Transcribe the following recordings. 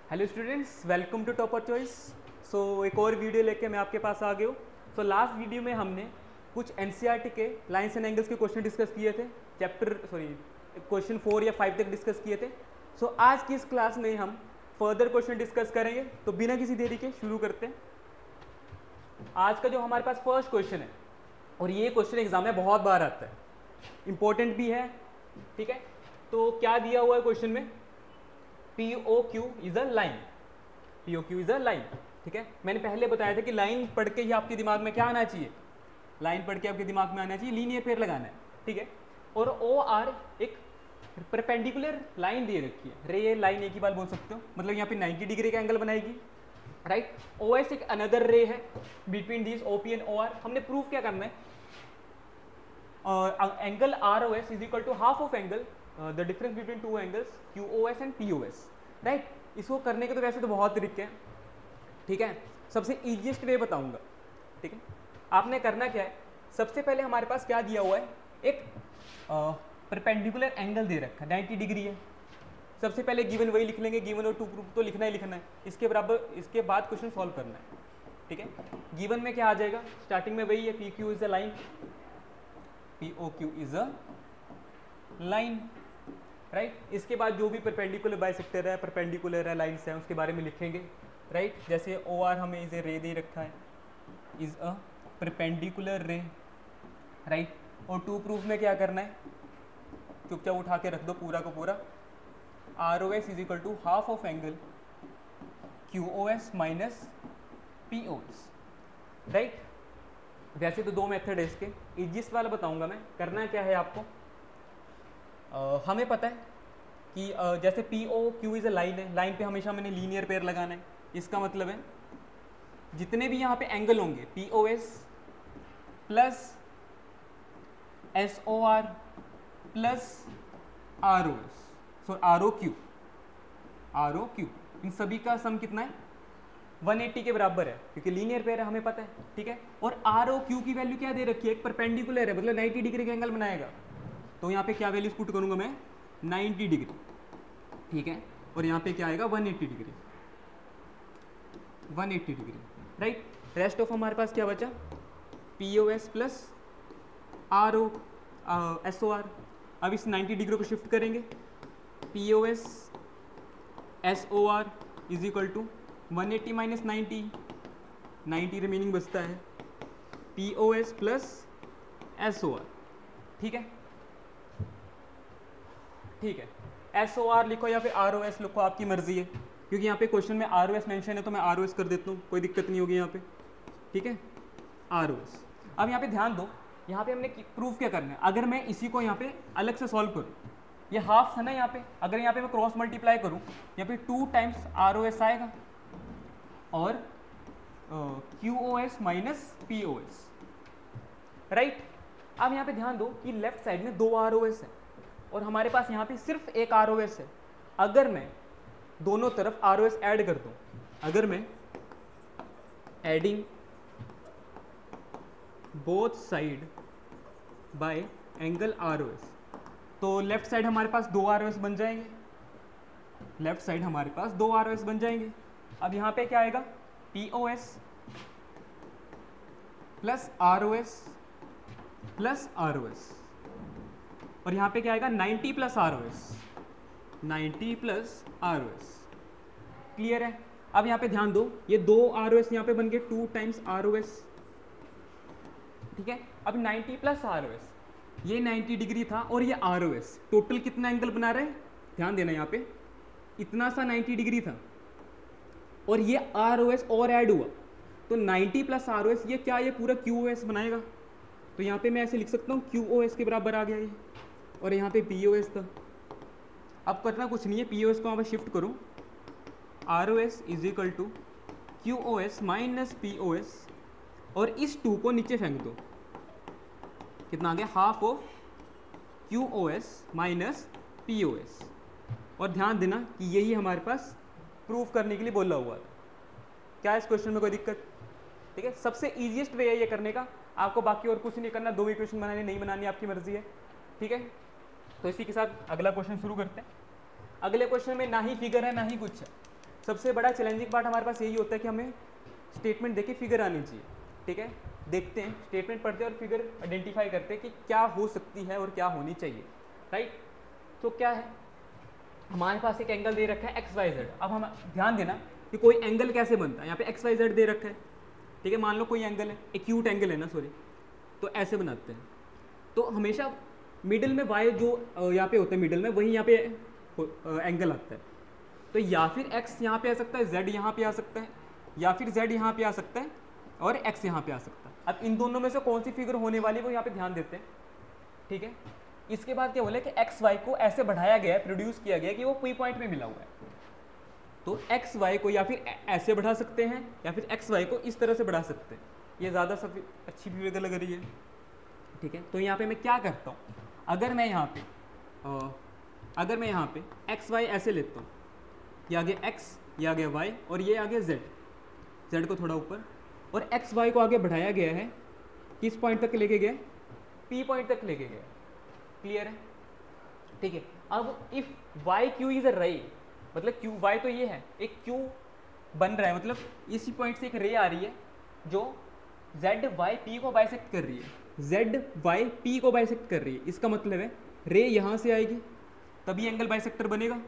Hello students, welcome to Topper Choice. So एक और video लेके मैं आपके पास आ गया हूँ। सो लास्ट वीडियो में हमने कुछ एनसीईआरटी के लाइन्स एंड एंगल्स के क्वेश्चन डिस्कस किए थे। क्वेश्चन 4 या 5 तक डिस्कस किए थे। सो आज की इस क्लास में हम फर्दर क्वेश्चन डिस्कस करेंगे। तो बिना किसी देरी के शुरू करते हैं। आज का जो हमारे पास फर्स्ट क्वेश्चन है, और ये क्वेश्चन एग्जाम में बहुत बार आता है, इंपॉर्टेंट भी है, ठीक है। तो क्या दिया हुआ है क्वेश्चन में? POQ is a line. POQ is a line, ठीक है। मैंने पहले बताया था कि लाइन पढ़ के ही आपके दिमाग में क्या आना चाहिए, लाइन पढ़ के आपके दिमाग में आना चाहिए लीनियर पेयर लगाना है, ठीक है। और OR एक परपेंडिकुलर लाइन दे रखी है, रे लाइन एक ही बार बोल सकते हो, मतलब यहाँ पे 90 डिग्री का एंगल बनाएगी, राइट। OS एक अनदर रे है between this OP and OR। हमने प्रूफ क्या करना है? Angle ROS is equal to half of angle the difference between two angles QOS and POS, right. इसको करने के तो वैसे तो बहुत तरीके हैं, ठीक है। सबसे ईजिएस्ट वे बताऊंगा, ठीक है। आपने करना क्या है, सबसे पहले हमारे पास क्या दिया हुआ है, एक परपेंडिकुलर एंगल दे रखा है, 90 डिग्री है। सबसे पहले गिवन वही लिख लेंगे, गिवन और टू प्रूफ तो लिखना ही लिखना है। इसके बराबर इसके बाद क्वेश्चन सॉल्व करना है, ठीक है। गिवन में क्या आ जाएगा, स्टार्टिंग में वही है, PQ is a line, POQ is a line, right. इसके बाद जो भी परपेंडिकुलर बाइसेक्टर है, परपेंडिकुलर है, लाइन्स हैं, उसके बारे में लिखेंगे, राइट। जैसे OR हमें इसे रे दे रखा है, इज अ परपेंडिकुलर रे, राइट। और टू प्रूफ में क्या करना है, चुपचाप उठा के रख दो पूरा को पूरा, ROS is equal to half of angle QOS minus POS, right. वैसे तो दो मेथड है इसके, इजिएस्ट वाला बताऊंगा मैं। करना क्या है आपको, हमें पता है कि जैसे POQ इज अ लाइन है, लाइन पे हमेशा मैंने लीनियर पेयर लगाना है। इसका मतलब है जितने भी यहाँ पे एंगल होंगे, POS plus SOR plus ROS, सो ROQ, इन सभी का सम कितना है? 180 के बराबर है, क्योंकि लीनियर पेयर है, हमें पता है, ठीक है। और ROQ की वैल्यू क्या दे रखी है, एक परपेंडिकुलर है, मतलब 90 डिग्री का एंगल बनाएगा। तो यहाँ पे क्या वैल्यूज पुट करूंगा मैं, 90 डिग्री, ठीक है। और यहाँ पे क्या आएगा, 180 degree, 180 degree, right. Rest of हमारे पास क्या बचा, POS प्लस SOR। अब इस 90 डिग्री को शिफ्ट करेंगे, POS SOR is equal to 180 minus 90 remaining बचता है, POS प्लस SOR, ठीक है, ठीक है। SOR लिखो या फिर ROS लिखो, आपकी मर्जी है, क्योंकि यहाँ पे क्वेश्चन में ROS मेंशन है तो मैं ROS कर देता हूँ, कोई दिक्कत नहीं होगी यहाँ पे, ठीक है, ROS। अब यहाँ पे ध्यान दो, यहाँ पे हमने प्रूफ क्या करना है। अगर मैं इसी को यहाँ पे अलग से सॉल्व करूँ, ये हाफ था ना यहाँ पे, अगर यहाँ पे मैं क्रॉस मल्टीप्लाई करूँ, यहाँ पे 2 टाइम्स ROS आएगा और QOS माइनस POS, राइट। अब यहाँ पे ध्यान दो कि लेफ्ट साइड में 2 ROS है और हमारे पास यहाँ पे सिर्फ एक ROS है। अगर मैं दोनों तरफ ROS ऐड कर दूं, अगर मैं adding both side by angle ROS, तो लेफ्ट साइड हमारे पास 2 ROS बन जाएंगे, लेफ्ट साइड हमारे पास 2 ROS बन जाएंगे। अब यहाँ पे क्या आएगा, POS plus ROS plus ROS, और यहाँ पे क्या आएगा, 90 plus ROS, 90 plus ROS, clear है। अब यहाँ पे ध्यान दो, ये 2 ROS यहाँ पे बन गए 2 टाइम्स ROS, ठीक है। अब 90 प्लस ROS, ये 90 डिग्री था और ये ROS, टोटल कितना एंगल बना रहे हैं, ध्यान देना। यहाँ पे इतना सा 90 डिग्री था और ये ROS और ऐड हुआ, तो 90 प्लस ROS ये क्या, ये पूरा QOS बनाएगा। तो यहाँ पे मैं ऐसे लिख सकता हूँ, QOS के बराबर आ गया ये, और यहाँ पे POS था। अब करना कुछ नहीं है, POS को वहाँ पे शिफ्ट करो, ROS is equal to QOS minus POS, और इस 2 को नीचे फेंक दो, कितना आ गया, half of QOS minus POS। और ध्यान देना कि यही हमारे पास प्रूफ करने के लिए बोला हुआ था। क्या इस क्वेश्चन में कोई दिक्कत? ठीक है, सबसे ईजिएस्ट वे है ये करने का, आपको बाकी और कुछ नहीं करना, 2 इक्वेशन बनानी नहीं बनानी आपकी मर्जी है, ठीक है। तो इसी के साथ अगला क्वेश्चन शुरू करते हैं। अगले क्वेश्चन में ना ही फिगर है ना ही कुछ है, सबसे बड़ा चैलेंजिंग पार्ट हमारे पास यही होता है कि हमें स्टेटमेंट देके फिगर आनी चाहिए, ठीक है। देखते हैं, स्टेटमेंट पढ़ते हैं और फिगर आइडेंटिफाई करते हैं कि क्या हो सकती है और क्या होनी चाहिए, राइट। तो क्या है, हमारे पास एक एंगल दे रखा है एक्स वाई जेड। अब हम ध्यान देना कि कोई एंगल कैसे बनता है। यहाँ पे एक्स वाई जेड दे रखा है, ठीक है। मान लो कोई एंगल है, एक्यूट एंगल है ना, सॉरी, तो ऐसे बनाते हैं। तो हमेशा मिडिल में वाई जो यहाँ पे होता है मिडिल में, वही यहाँ पे एंगल आता है। तो या फिर एक्स यहाँ पे आ सकता है, जेड यहाँ पे आ सकता है, या फिर जेड यहाँ पे आ सकता है और एक्स यहाँ पे आ सकता है। अब इन दोनों में से कौन सी फिगर होने वाली वो यहाँ पे ध्यान देते हैं, ठीक है। इसके बाद क्या बोले कि एक्स वाई को ऐसे बढ़ाया गया है, प्रोड्यूस किया गया है कि वो पी पॉइंट में मिला हुआ है। तो एक्स वाई को या फिर ऐसे बढ़ा सकते हैं या फिर एक्स वाई को इस तरह से बढ़ा सकते हैं। ये ज़्यादा सब अच्छी फिगर लग रही है, ठीक है। तो यहाँ पे मैं क्या करता हूँ, अगर मैं यहाँ पे एक्स वाई ऐसे लेता हूँ, ये आगे एक्स, ये आगे वाई और ये आगे जेड, जेड को थोड़ा ऊपर, और एक्स वाई को आगे बढ़ाया गया है, किस पॉइंट तक लेके गया, पी पॉइंट तक लेके गया। क्लियर है, ठीक है। अब if Y Q is a ray, मतलब क्यू वाई तो ये है, एक क्यू बन रहा है, मतलब इसी पॉइंट से एक रे आ रही है जो जेड वाई पी को बाइसेक्ट कर रही है, जेड वाई पी को बाइसेक्ट कर रही है। इसका मतलब है रे यहाँ से आएगी तभी एंगल बाइसेक्टर बनेगा।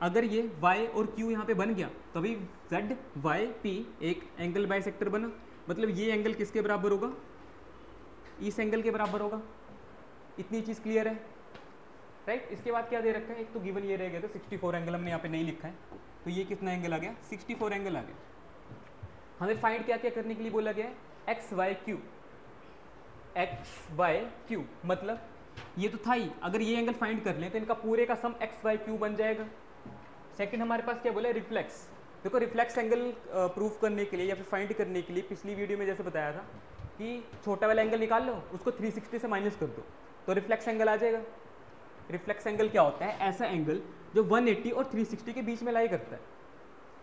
अगर ये y और q यहाँ पे बन गया तभी z y p एक एंगल बाइसेक्टर बना। मतलब ये एंगल किसके बराबर होगा, इस एंगल के बराबर होगा। इतनी चीज़ क्लियर है, राइट। इसके बाद क्या दे रखा है, एक तो गिवन ये रह गया था 64 एंगल, हमने यहाँ पे नहीं लिखा है, तो ये कितना एंगल आ गया, 64 एंगल आ गया। हमें फाइंड क्या क्या करने के लिए बोला गया है, एक्स वाई क्यू, मतलब ये तो था ही, अगर ये एंगल फाइंड कर लें तो इनका पूरे का सम एक्स वाई क्यू बन जाएगा। सेकंड हमारे पास क्या बोला, रिफ्लेक्स। देखो रिफ्लेक्स एंगल प्रूफ करने के लिए या फिर फाइंड करने के लिए पिछली वीडियो में जैसे बताया था कि छोटा वाला एंगल निकाल लो, उसको 360 से माइनस कर दो तो रिफ्लेक्स एंगल आ जाएगा। रिफ्लेक्स एंगल क्या होता है, ऐसा एंगल जो 180 और 360 के बीच में लाई करता है,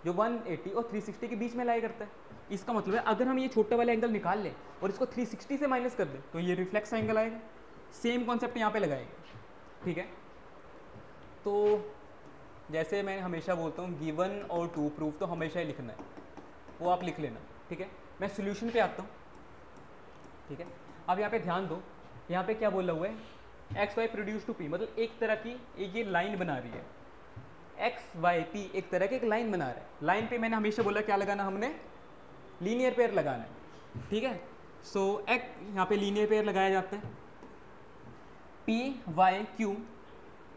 जो 180 और 360 के बीच में लाई करता है। इसका मतलब है अगर हम ये छोटा वाला एंगल निकाल लें और इसको 360 से माइनस कर दें तो ये रिफ्लेक्स एंगल आएगा। सेम कॉन्सेप्ट यहाँ पे लगाएंगे, ठीक है। तो जैसे मैं हमेशा बोलता हूँ गिवन और टू प्रूफ तो हमेशा ही लिखना है, वो आप लिख लेना, ठीक है। मैं सोल्यूशन पे आता हूँ, ठीक है। अब यहाँ पे ध्यान दो, यहाँ पे क्या बोला हुआ है, X Y produce to P, मतलब एक तरह की एक ये लाइन बना रही है, एक्स वाई पी एक तरह की एक लाइन बना रहा है। लाइन पे मैंने हमेशा बोला क्या लगाना, हमने लीनियर पेयर लगाना है, ठीक है। सो यहाँ पे लीनियर पेयर लगाया जाता है, पी वाई क्यू।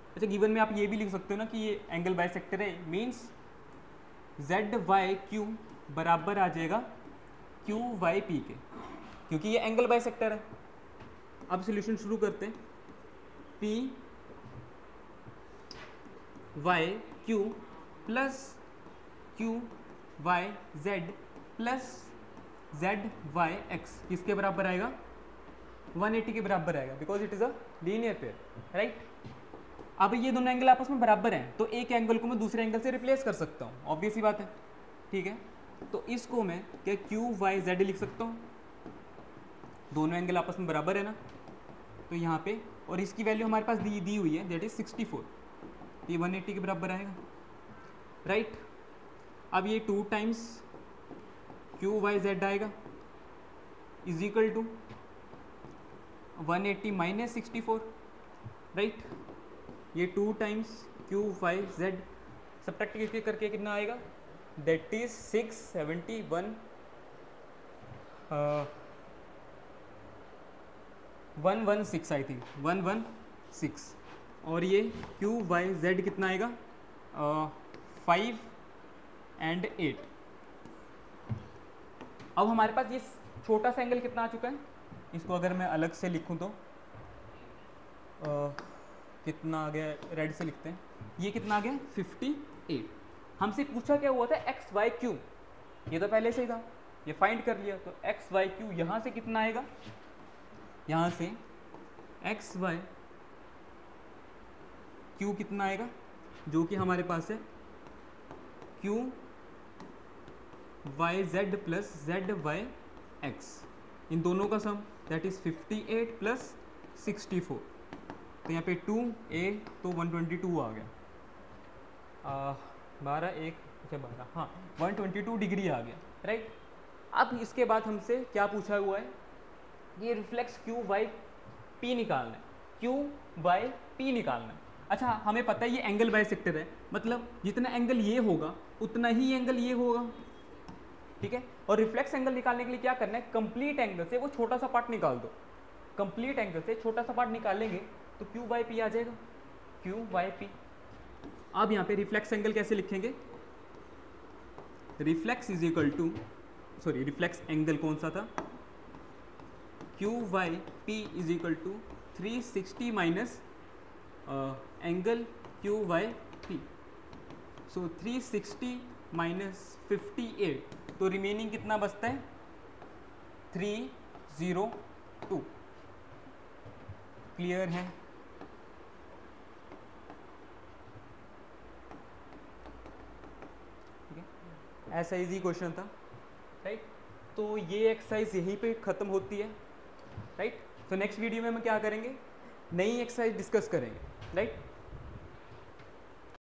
अच्छा गिवन में आप ये भी लिख सकते हो ना कि ये एंगल बाइसेक्टर है, मीन्स जेड वाई क्यू बराबर आ जाएगा क्यू वाई पी के, क्योंकि ये एंगल बाइसेक्टर है। अब सॉल्यूशन शुरू करते हैं, P Y Q plus Q Y Z plus Z Y X किसके बराबर आएगा, 180 के बराबर आएगा, because it is a linear pair, right. अब ये दोनों एंगल आपस में बराबर हैं तो एक एंगल को मैं दूसरे एंगल से रिप्लेस कर सकता हूँ, ऑब्वियस ही बात है, ठीक है। तो इसको मैं क्या क्यू वाई जेड लिख सकता हूँ, दोनों एंगल आपस में बराबर है ना, तो यहाँ पे, और इसकी वैल्यू हमारे पास दी हुई है, दैट इज 64, ये 180 के बराबर आएगा, राइट। अब ये 2 टाइम्स क्यू वाई जेड आएगा is equal to 180 minus 64, right. ये 2 times Q Y Z subtract करके कितना आएगा, दैट इज 671 116 आई थिंक 116, और ये क्यू वाई जेड कितना आएगा 5 and 8। अब हमारे पास ये छोटा सा एंगल कितना आ चुका है, इसको अगर मैं अलग से लिखूं तो कितना आ गया, रेड से लिखते हैं, ये कितना आ गया 58। हमसे पूछा क्या हुआ था, एक्स वाई क्यू, ये तो पहले से ही था, ये फाइंड कर लिया, तो एक्स वाई क्यू यहाँ से कितना आएगा, यहाँ से एक्स वाई क्यू कितना आएगा, जो कि हमारे पास है Q Y Z plus Z Y X, इन दोनों का सम दैट इज 58 प्लस 64, तो यहाँ पे 2a तो 122 आ गया। 12 1 अच्छा 12 हाँ 122 डिग्री आ गया, राइट। अब इसके बाद हमसे क्या पूछा हुआ है, ये रिफ्लेक्स क्यू बाई पी निकालना है, क्यू बाई पी निकालना है। अच्छा हमें पता है ये एंगल बाइसेक्टर है, मतलब जितना एंगल ये होगा उतना ही एंगल ये होगा, ठीक है। और रिफ्लेक्स एंगल निकालने के लिए क्या करना है, कंप्लीट एंगल से वो छोटा सा पार्ट निकाल दो, कंप्लीट एंगल से छोटा सा पार्ट निकालेंगे तो क्यू बाई पी आ जाएगा, क्यू बाई पी। अब यहाँ पे रिफ्लेक्स एंगल कैसे लिखेंगे, reflex is equal to sorry reflex angle कौन सा था, Q by P is equal to 360 minus angle Q by P. So 360 minus 58 तो रिमेनिंग कितना बचता है 302। क्लियर है, ऐसा इजी क्वेश्चन था, राइट। तो ये एक्सरसाइज यहीं पे ख़त्म होती है, राइट। तो नेक्स्ट वीडियो में हम क्या करेंगे, नई एक्सरसाइज डिस्कस करेंगे, राइट।